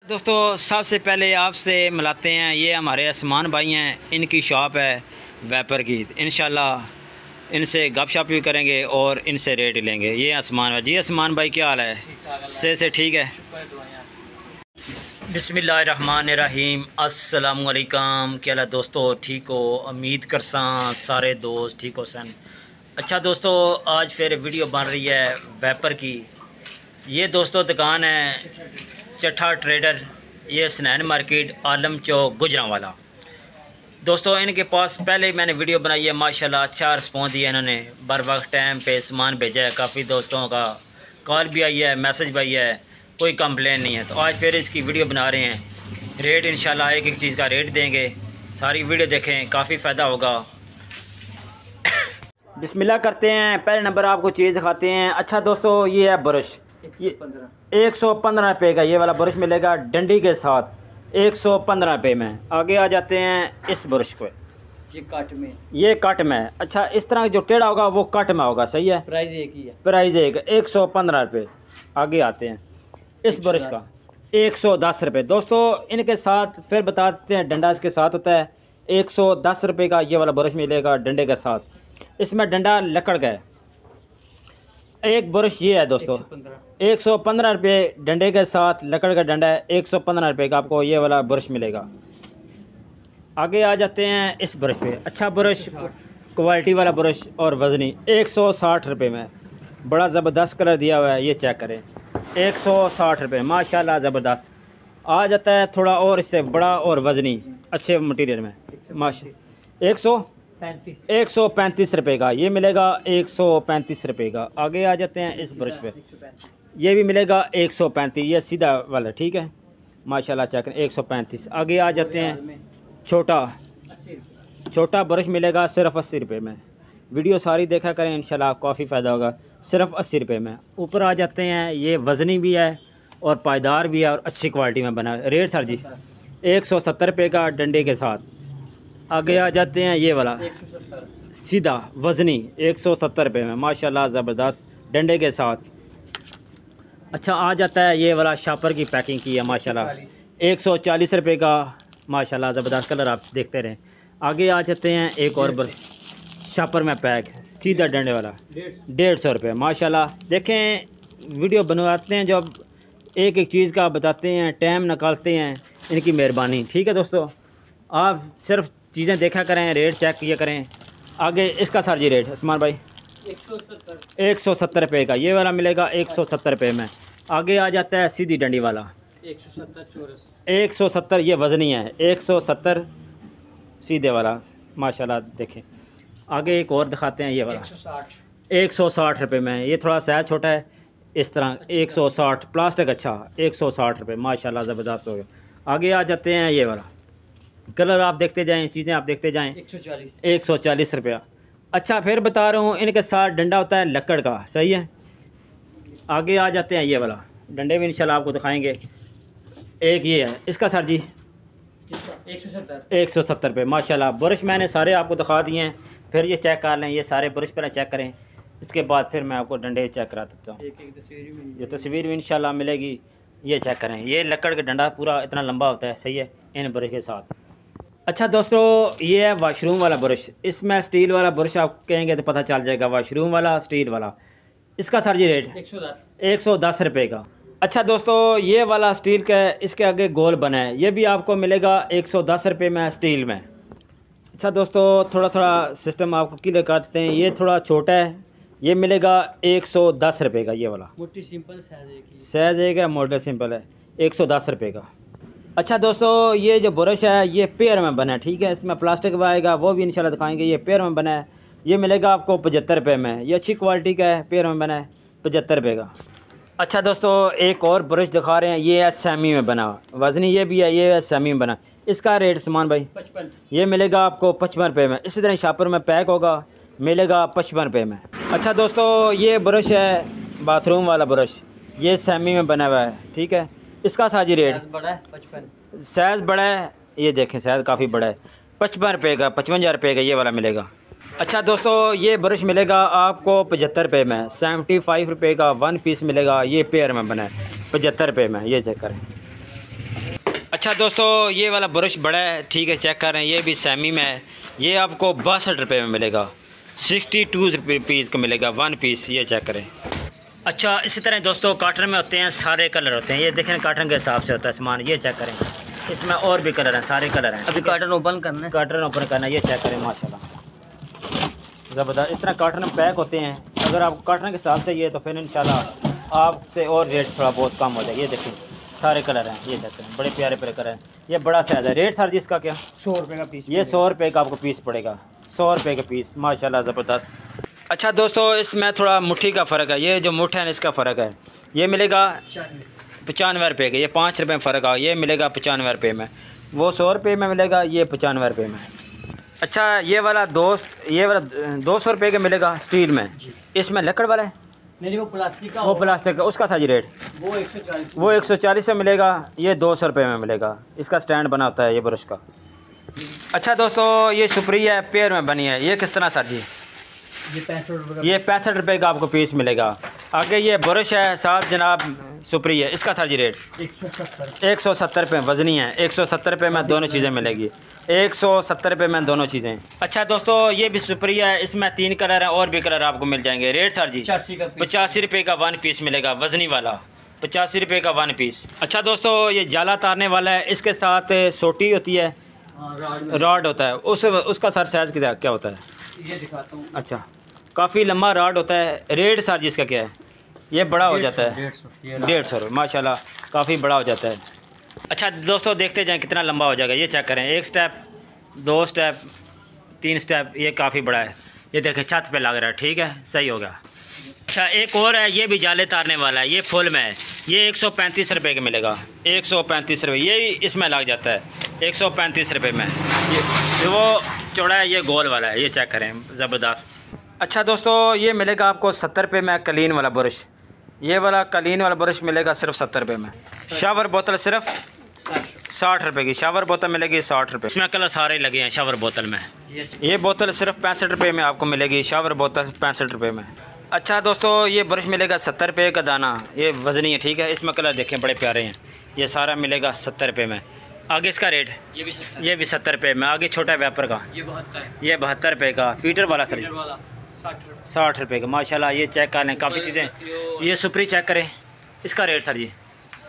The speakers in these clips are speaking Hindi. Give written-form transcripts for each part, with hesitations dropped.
दोस्तों सबसे पहले आपसे मिलाते हैं, ये हमारे आसमान भाई हैं, इनकी शॉप है वेपर की। इंशाल्लाह इनसे गपशप भी करेंगे और इनसे रेट लेंगे। ये आसमान भाई जी, आसमान भाई क्या हाल है? से ठीक है। बिस्मिल्लाहिर्रहमानिर्रहीम, अस्सलामुअलैकुम। क्या हाल है दोस्तों? ठीक हो? उम्मीद करसा सारे दोस्त ठीक हो सन। अच्छा दोस्तों, आज फिर वीडियो बन रही है वेपर की। ये दोस्तों दुकान है चट्ठा ट्रेडर, ये स्नैन मार्केट, आलम चौक, गुजरांवाला। दोस्तों इनके पास पहले मैंने वीडियो बनाई है, माशाल्लाह अच्छा रिस्पॉन्स दिया इन्होंने, बर वक्त टाइम पे सामान भेजा है। काफ़ी दोस्तों का कॉल भी आई है, मैसेज भी आई है, कोई कंप्लेन नहीं है। तो आज फिर इसकी वीडियो बना रहे हैं। रेट इंशाल्लाह एक एक चीज़ का रेट देंगे। सारी वीडियो देखें, काफ़ी फ़ायदा होगा। बिस्मिल्लाह करते हैं। पहले नंबर आपको चीज़ दिखाते हैं। अच्छा दोस्तों, ये है ब्रश, ये 115 रुपये का ये वाला ब्रश मिलेगा डंडी के साथ, 115 रुपये में। आगे आ जाते हैं इस ब्रश को, ये कट में। अच्छा, इस तरह जो टेढ़ा होगा वो कट में होगा, सही है। प्राइस एक ही है, प्राइस एक, 115 रुपये। आगे आते हैं इस ब्रश का 110 रुपये। दोस्तों इनके साथ फिर बता देते हैं, डंडा इसके साथ होता है। 110 रुपये का ये वाला ब्रश मिलेगा डंडे के साथ। इसमें डंडा लकड़ का है। एक ब्रश ये है दोस्तों, 115 रुपये डंडे के साथ, लकड़ का डंडा है। 115 रुपये का आपको ये वाला ब्रश मिलेगा। आगे आ जाते हैं इस ब्रश पे। अच्छा ब्रश, क्वालिटी वाला ब्रश और वज़नी, 160 रुपये में। बड़ा ज़बरदस्त कलर दिया हुआ है, ये चेक करें, 160 रुपये, माशाल्लाह ज़बरदस्त। आ जाता है थोड़ा और इससे बड़ा और वज़नी अच्छे मटीरियल में, माशा 135 रुपये का ये मिलेगा, 135 रुपये का। आगे आ जाते हैं इस ब्रश पे, ये भी मिलेगा 135, ये सीधा वाला, ठीक है, माशाल्लाह चेक करें, 135। आगे आ जाते हैं छोटा ब्रश मिलेगा सिर्फ 80 रुपये में। वीडियो सारी देखा करें, इंशाल्लाह काफ़ी फ़ायदा होगा, सिर्फ 80 रुपये में। ऊपर आ जाते हैं, ये वज़नी भी है और पायदार भी है और अच्छी क्वालिटी में बना है। रेट सर जी 170 रुपये का डंडे के साथ। आगे आ जाते हैं ये वाला सीधा वज़नी, 170 रुपये में, माशाल्लाह ज़बरदस्त डंडे के साथ। अच्छा आ जाता है ये वाला शापर की पैकिंग की है, माशाल्लाह 140 रुपये का, माशाल्लाह ज़बरदस्त कलर, आप देखते रहें। आगे आ जाते हैं एक और ब्रश शापर में पैक, सीधा डंडे वाला, 150 रुपये, माशाल्लाह। देखें वीडियो बनवाते हैं, जब एक एक चीज़ का बताते हैं, टाइम निकालते हैं, इनकी मेहरबानी, ठीक है दोस्तों। आप सिर्फ चीज़ें देखा करें, रेट चेक किया करें। आगे इसका सर जी रेट उस्मान भाई 170 रुपये का ये वाला मिलेगा, 170 रुपये में। आगे आ जाता है सीधी डंडी वाला, 170, ये वज़नी है, 170 सीधे वाला, माशाल्लाह। देखें आगे एक और दिखाते हैं, ये वाला 160 रुपये में, ये थोड़ा साइज छोटा है, इस तरह 160, प्लास्टिक अच्छा, 160 रुपये, माशाल्लाह ज़बरदस्त हो गया। आगे आ जाते हैं ये वाला, कलर आप देखते जाएं, चीज़ें आप देखते जाएं, 140 रुपया। अच्छा फिर बता रहा हूँ, इनके साथ डंडा होता है लकड़ का, सही है। आगे आ जाते हैं ये वाला, डंडे भी इंशाल्लाह आपको दिखाएंगे। एक ये है, इसका सर जी 170 रुपये, माशाल्लाह। ब्रश मैंने सारे आपको दिखा दिए हैं, फिर ये चेक कर लें, ये सारे ब्रश पहले चेक करें, इसके बाद फिर मैं आपको डंडे चेक करा देता हूँ। ये तस्वीर भी इंशाल्लाह मिलेगी, ये चेक करें। ये लकड़ का डंडा पूरा इतना लंबा होता है, सही है, इन ब्रश के साथ। अच्छा दोस्तों, ये है वाशरूम वाला ब्रश। इसमें स्टील वाला ब्रश आप कहेंगे तो पता चल जाएगा, वाशरूम वाला स्टील वाला। इसका सर जी रेट 110 रुपये का। अच्छा दोस्तों, ये वाला स्टील का है, इसके आगे गोल बना है, ये भी आपको मिलेगा 110 रुपये में, स्टील में। अच्छा दोस्तों, थोड़ा थोड़ा सिस्टम आपको क्लियर करते हैं। ये थोड़ा छोटा है, ये मिलेगा 110 रुपये का, ये वाला मोटी सिंपल साइज एक है, मॉडल सिंपल है, 110 रुपये का। अच्छा दोस्तों, ये जो ब्रश है ये पेयर में बना है, ठीक है, इसमें प्लास्टिक भी आएगा, वो भी इंशाल्लाह दिखाएंगे। ये पेयर में बना है, ये मिलेगा आपको 75 रुपये में। ये अच्छी क्वालिटी का है, पेयर में बना है, 75 रुपये का। अच्छा दोस्तों, एक और ब्रश दिखा रहे हैं, ये है सेमी में बना, वज़नी ये भी है, ये है सेमी में बना। इसका रेट समान भाई 55, ये मिलेगा आपको 55 रुपये में। इसी तरह शापर में पैक होगा, मिलेगा 55 रुपये में। अच्छा दोस्तों, ये ब्रश है बाथरूम वाला ब्रश, ये सेमी में बना हुआ है, ठीक है। इसका साजी रेट साइज़ बड़ा है, ये देखें साइज़ काफ़ी बड़ा है, 55 रुपये का, 55 रुपये का ये वाला मिलेगा। अच्छा दोस्तों, ये ब्रश मिलेगा आपको 75 रुपये में, 75 रुपये का 1 पीस मिलेगा, ये पेयर में बना है, 75 रुपये में, ये चेक करें। अच्छा दोस्तों, ये वाला ब्रश बड़ा है, ठीक है, चेक कर रहे हैं, ये भी सेमी में है। ये आपको 62 रुपये में मिलेगा, 62 रुपीज़ का मिलेगा 1 पीस, ये चेक करें। अच्छा, इसी तरह दोस्तों काटन में होते हैं, सारे कलर होते हैं, ये देखें काटन के हिसाब से होता है सामान, ये चेक करें। इसमें और भी कलर हैं, सारे कलर हैं। अभी काटन ओपन करना है, काटन ओपन करना है, ये चेक करें, माशाल्लाह ज़बरदस्त। इस तरह काटन पैक होते हैं। अगर आपको काटन के हिसाब से ये तो फिर इंशाल्लाह आपसे और रेट थोड़ा बहुत कम हो जाए। ये देखिए सारे कलर हैं, ये देखते हैं, बड़े प्यारे प्यारे कलर हैं। ये बड़ा साइज़ है। रेट सर जी इसका क्या? 100 रुपये का पीस। ये 100 रुपये का आपको पीस पड़ेगा, 100 रुपये का पीस, माशाल्लाह ज़बरदस्त। अच्छा दोस्तों, इसमें थोड़ा मुट्ठी का फ़र्क है, ये जो मुट्ठा है इसका फ़र्क है। ये मिलेगा 95 रुपये का, ये 5 रुपये में फ़र्क आ, ये मिलेगा 95 रुपये में, वो 100 रुपये में मिलेगा, ये 95 रुपये में। अच्छा, ये वाला 200 रुपये का मिलेगा स्टील में, इसमें लकड़ वाला है? नहीं, वो प्लास्टिक का, वो प्लास्टिक का, उसका साजी रेट वो 140, वो 140 में मिलेगा, ये 200 रुपये में मिलेगा। इसका स्टैंड बना होता है ये ब्रश का। अच्छा दोस्तों, ये सुपरी है, पेयर में बनी है, ये किस तरह सर जी? ये 65 रुपये का, ये 65 रुपये का आपको पीस मिलेगा। आगे ये ब्रश है साहब जनाब, सुपरी है, इसका सर जी रेट 170 रुपये वजनी है, 170 रुपये में दोनों चीज़ें मिलेगी, 170 रुपये में दोनों चीज़ें। अच्छा दोस्तों, ये भी सुपरी है, इसमें 3 कलर हैं, और भी कलर आपको मिल जाएंगे। रेट सर जी 85 रुपये का 1 पीस मिलेगा, वजनी वाला 85 रुपये का 1 पीस। अच्छा दोस्तों, ये जाला तारने वाला है, इसके साथ सोटी होती है, रॉड होता है, उसका सर साइज़ क्या होता है? ये दिखाता हूँ। अच्छा, काफ़ी लंबा रॉड होता है। रेट सर जी इसका क्या है? ये बड़ा हो जाता है 150 रुपये, माशाल्लाह काफ़ी बड़ा हो जाता है। अच्छा दोस्तों, देखते जाएं कितना लंबा हो जाएगा। ये चेक करें, 1 स्टेप, 2 स्टेप, 3 स्टेप, ये काफ़ी बड़ा है। ये देखें छत पे लग रहा है, ठीक है, सही होगा। अच्छा, एक और है, ये भी जाले तारने वाला है, ये फुल में है, ये 135 रुपये का मिलेगा, 135 रुपये, ये इसमें लग जाता है 135 रुपये में। ये वो चौड़ा है, ये गोल वाला है, ये चेक करें, ज़बरदस्त। अच्छा दोस्तों, ये मिलेगा आपको 70 रुपये में कलीन वाला ब्रश, ये वाला कलीन वाला ब्रश मिलेगा सिर्फ 70 रुपये में। शावर बोतल सिर्फ 60 रुपये की, शावर बोतल मिलेगी 60 रुपये। इसमें कलर सारे लगे हैं शावर बोतल में। ये बोतल सिर्फ 65 रुपये में आपको मिलेगी, शावर बोतल 65 रुपये में। अच्छा दोस्तों, ये ब्रश मिलेगा 70 रुपये का दाना, ये वज़नी है, ठीक है। इसमें कलर देखें बड़े प्यारे हैं, ये सारा मिलेगा 70 रुपये में। आगे इसका रेट ये भी 70 रुपये में। आगे छोटा वेपर का ये 72 रुपये का। फीटर वाला सर 60 रुपये का, माशाल्लाह। ये चेक कर लें, काफ़ी चीज़ें। ये सुपरी चेक करें, इसका रेट सर जी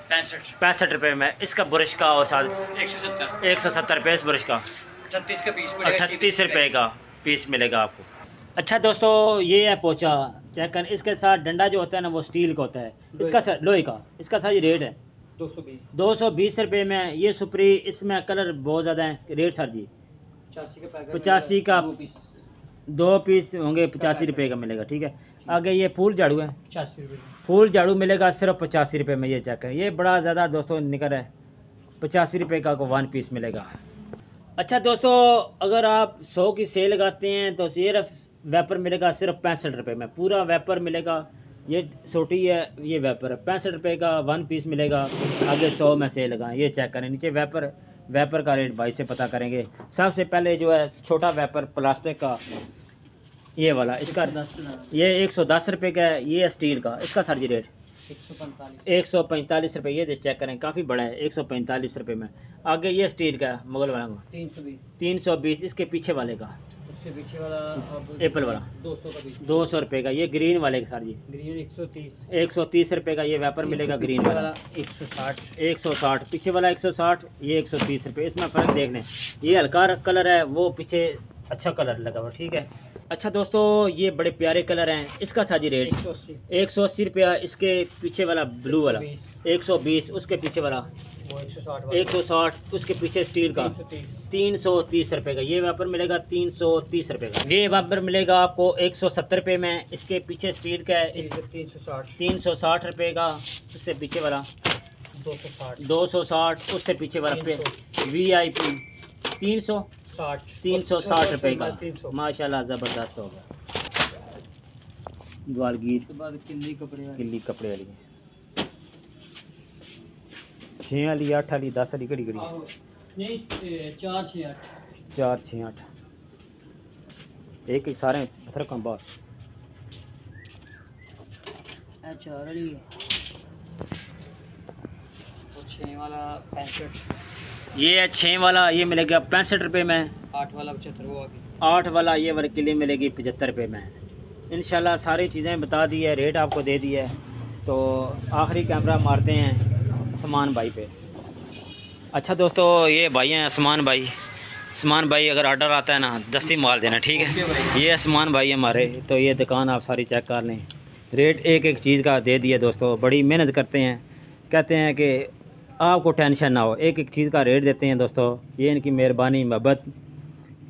65 रुपये में। इसका ब्रश का और साथ 170 रुपये इस ब्रश का, 38 रुपये का पीस मिलेगा आपको। अच्छा दोस्तों, ये है पोचा, चेक कर। इसके साथ डंडा जो होता है ना, वो स्टील का होता है, इसका सर लोहे का। इसका सर रेट है 220 रुपये में। ये सुपरी, इसमें कलर बहुत ज़्यादा है। रेट सर जी 85 का 2 पीस होंगे, 85 रुपये का मिलेगा, ठीक है। आगे ये फूल झाड़ू है, 85 रुपये। फूल झाड़ू मिलेगा सिर्फ 85 रुपये में। ये चेक करें, ये बड़ा ज़्यादा दोस्तों निकल है, 85 रुपये का को 1 पीस मिलेगा। अच्छा दोस्तों, अगर आप 100 की सेल लगाते हैं तो सिर्फ वेपर मिलेगा सिर्फ 65 रुपये में, पूरा वेपर मिलेगा। ये छोटी है, ये वेपर है, 65 रुपये का 1 पीस मिलेगा। आगे 100 में सेल लगाएं, ये चेक करें। नीचे वेपर का रेट भाई से पता करेंगे। सबसे पहले जो है छोटा वेपर प्लास्टिक का, ये वाला, इसका ये 110 रुपये का है। ये स्टील का, इसका सर जी रेट 145 रुपये। ये चेक करें, काफ़ी बड़ा है, 145 रुपये में। आगे ये स्टील का है, मुगल वाला का 320। इसके पीछे वाले का, पीछे वाला एप्पल वाला 200 रुपये का। ये ग्रीन वाले का सर जी 130 रुपये का। ये वेपर मिलेगा ग्रीन वाला 160। पीछे वाला 160, ये 130 रुपये। इसमें फ़र्क देख लें, ये हल्का कलर है, वो पीछे अच्छा कलर लगा हुआ, ठीक है। अच्छा दोस्तों, ये बड़े प्यारे कलर हैं। इसका साजी रेट 180 रुपया। इसके पीछे वाला ब्लू वाला 120, उसके पीछे वाला 160, उसके पीछे स्टील का 330 रुपये का। ये वेपर मिलेगा 330 रुपये का। ये वेपर मिलेगा आपको 170 रुपये में। इसके पीछे स्टील का है, 360 रुपये का। उससे पीछे वाला 260, उससे पीछे वाला VIP 360 रुपये का, माशाल्लाह ज़बरदस्त होगा। ग्वालगीर के बाद किल्ली कपड़े वाली 6 वाली, 8 वाली, 10 वाली, घड़ी 4 6 8 एक सारे पत्थर कम बार 4 वाली 6 वाला 65, ये है 6 वाला, ये मिलेगा 65 रुपये में। 8 वाला 75, वो अभी 8 वाला ये वाली किले मिलेगी 75 रुपये में। इंशाल्लाह सारी चीज़ें बता दी है, रेट आपको दे दिया है। तो आखिरी कैमरा मारते हैं उस्मान भाई पे। अच्छा दोस्तों, ये भाई हैं उस्मान भाई। उस्मान भाई अगर ऑर्डर आता है ना, दस्ती माल देना, ठीक है। ये उस्मान भाई हमारे, तो ये दुकान आप सारी चेक कर लें। रेट एक एक चीज़ का दे दिया दोस्तों, बड़ी मेहनत करते हैं। कहते हैं कि आपको टेंशन ना हो, एक एक चीज़ का रेट देते हैं दोस्तों। ये इनकी मेहरबानी मोहब्बत,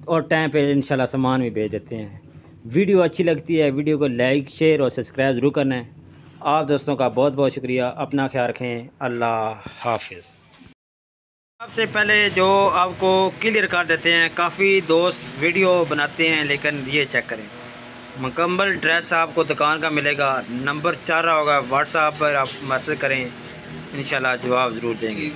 और टाइम पे इंशाल्लाह सामान भी भेज देते हैं। वीडियो अच्छी लगती है, वीडियो को लाइक शेयर और सब्सक्राइब ज़रूर करना है। आप दोस्तों का बहुत बहुत शुक्रिया। अपना ख्याल रखें। अल्लाह हाफिज़। सबसे पहले जो आपको क्लियर कर देते हैं, काफ़ी दोस्त वीडियो बनाते हैं लेकिन ये चेक करें, मुकम्मल ड्रेस आपको दुकान का मिलेगा। नंबर चल रहा होगा, व्हाट्सएप पर आप मैसेज करें, इंशाल्लाह जवाब ज़रूर देंगे।